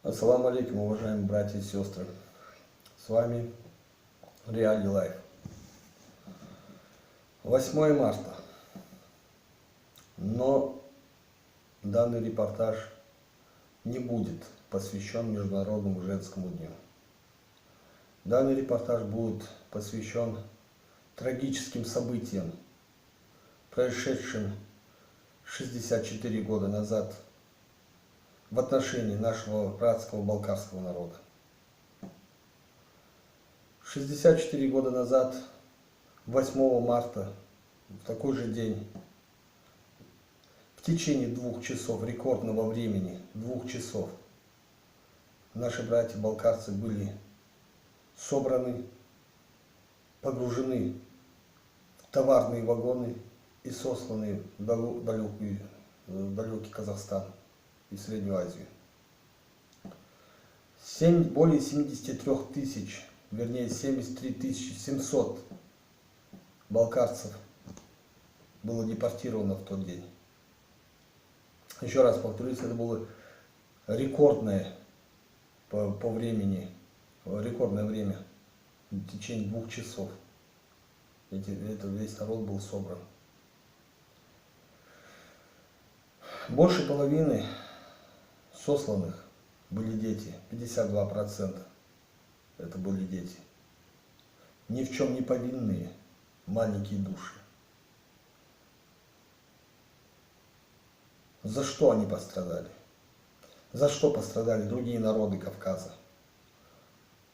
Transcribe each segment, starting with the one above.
Ассаламу алейкум, уважаемые братья и сестры. С вами Реали Лайф. 8 марта. Но данный репортаж не будет посвящен Международному женскому дню. Данный репортаж будет посвящен трагическим событиям, происшедшим 64 года назад в отношении нашего братского балкарского народа. 64 года назад, 8 марта, в такой же день, в течение 2 часов рекордного времени, 2 часов, наши братья-балкарцы были собраны, погружены в товарные вагоны и сосланы в далекий Казахстан и Среднюю Азию. Более 73 тысяч, вернее 73 700 балкарцев было депортировано в тот день. Еще раз повторюсь, это было рекордное по времени, рекордное время, в течение 2 часов. Весь народ был собран. Больше половины сосланных были дети, 52% это были дети. Ни в чем не повинные маленькие души. За что они пострадали? За что пострадали другие народы Кавказа?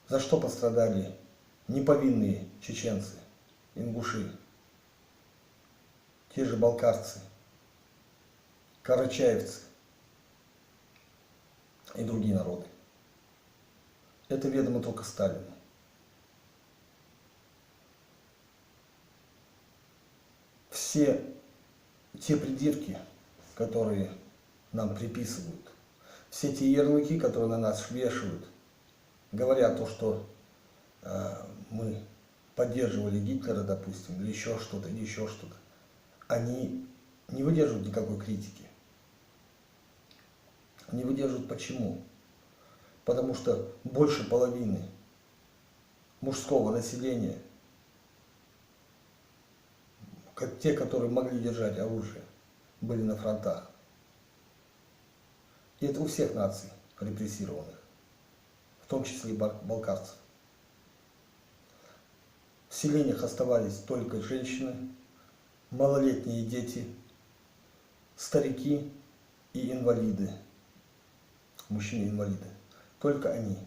За что пострадали неповинные чеченцы, ингуши, те же балкарцы, карачаевцы и другие народы? Это ведомо только Сталину. Все те придирки, которые нам приписывают, все те ярлыки, которые на нас вешают, говоря то, что мы поддерживали Гитлера, допустим, или еще что-то, они не выдерживают никакой критики. Не выдерживают почему? Потому что больше половины мужского населения, как те, которые могли держать оружие, были на фронтах. И это у всех наций репрессированных, в том числе и балкарцев. В селениях оставались только женщины, малолетние дети, старики и инвалиды, мужчины-инвалиды. Только они.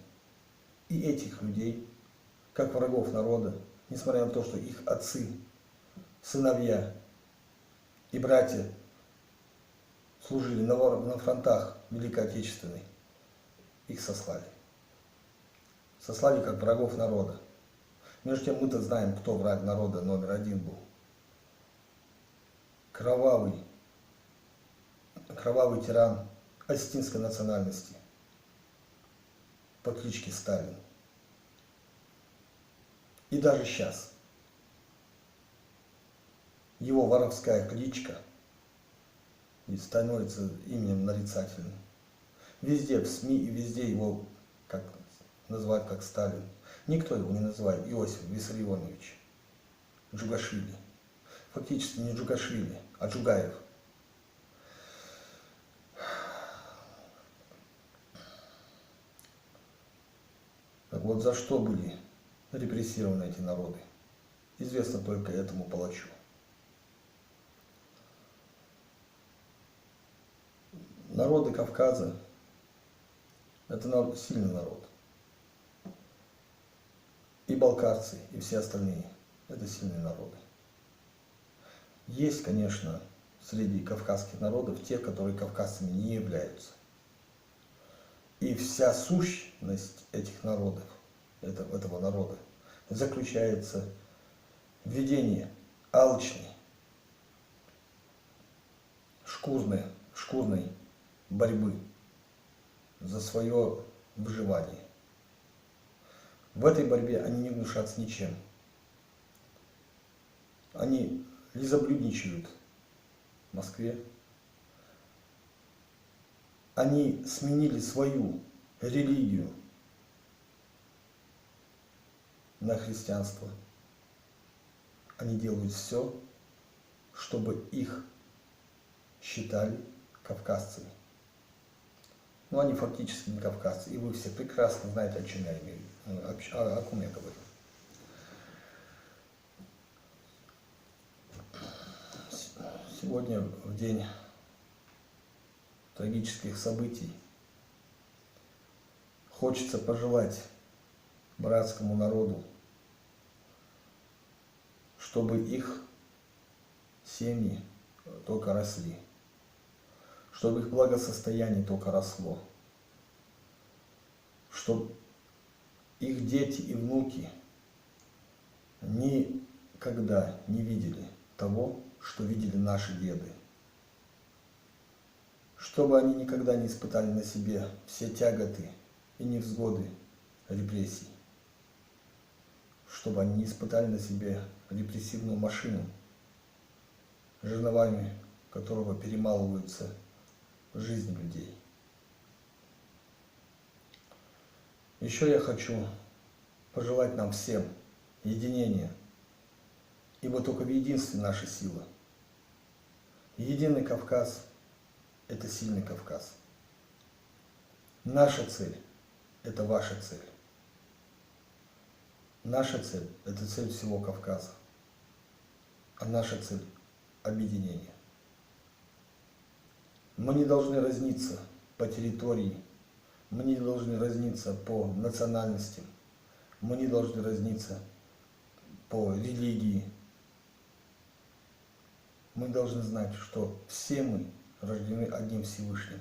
И этих людей, как врагов народа, несмотря на то, что их отцы, сыновья и братья служили на фронтах Великой Отечественной, их сослали. Сослали как врагов народа. Между тем мы-то знаем, кто враг народа номер 1 был. Кровавый тиран осетинской национальности по кличке Сталин. И даже сейчас его воровская кличка становится именем нарицательным. Везде в СМИ и везде его называют как Сталин. Никто его не называет Иосиф Виссарионович Джугашвили. Фактически не Джугашвили, а Джугаев. Так вот, за что были репрессированы эти народы, известно только этому палачу. Народы Кавказа – это сильный народ. И балкарцы, и все остальные – это сильные народы. Есть, конечно, среди кавказских народов те, которые кавказцами не являются. И вся сущность этих народов, этого народа, заключается в ведении алчной, шкурной борьбы за свое выживание. В этой борьбе они не гнушатся ничем. Они лизоблюдничают в Москве. Они сменили свою религию на христианство. Они делают все, чтобы их считали кавказцами. Но они фактически не кавказцы, и вы все прекрасно знаете, о чем я имею, о ком я говорю. Сегодня, в день трагических событий, хочется пожелать братскому народу, чтобы их семьи только росли, чтобы их благосостояние только росло, чтобы их дети и внуки никогда не видели того, что видели наши деды, чтобы они никогда не испытали на себе все тяготы и невзгоды репрессий, чтобы они не испытали на себе репрессивную машину, жерновами которого перемалываются жизни людей. Еще я хочу пожелать нам всем единения, ибо только в единстве наша сила. Единый Кавказ – это сильный Кавказ. Наша цель – это ваша цель. Наша цель – это цель всего Кавказа. А наша цель – объединение. Мы не должны разниться по территории, мы не должны разниться по национальности, мы не должны разниться по религии. Мы должны знать, что все мы рождены одним Всевышним.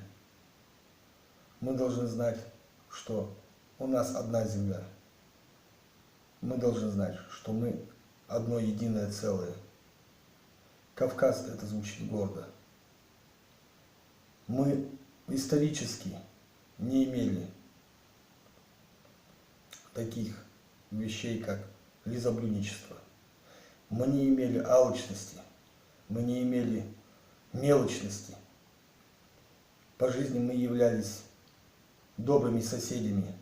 Мы должны знать, что у нас одна земля. Мы должны знать, что мы одно единое целое. Кавказ — это звучит гордо. Мы исторически не имели таких вещей, как лизоблюдничество. Мы не имели алчности, мы не имели мелочности. По жизни мы являлись добрыми соседями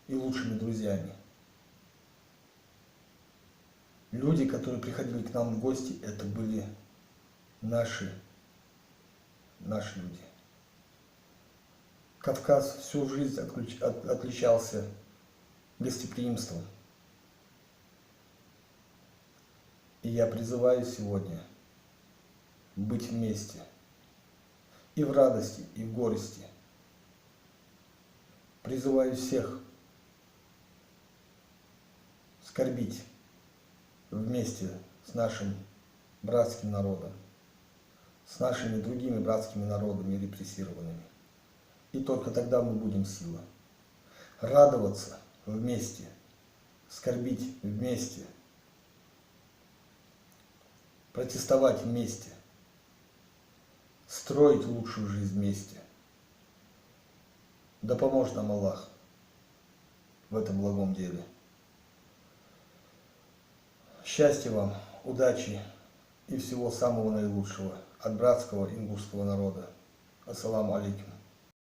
и лучшими друзьями. Люди, которые приходили к нам в гости, это были наши люди. Кавказ всю жизнь отличался гостеприимством. И я призываю сегодня быть вместе и в радости, и в горести. Призываю всех скорбить вместе с нашим братским народом, с нашими другими братскими народами репрессированными. И только тогда мы будем сила. Радоваться вместе, скорбить вместе, протестовать вместе, строить лучшую жизнь вместе. Да поможет нам Аллах в этом благом деле. Счастья вам, удачи и всего самого наилучшего от братского ингушского народа. Ассаламу алейкум.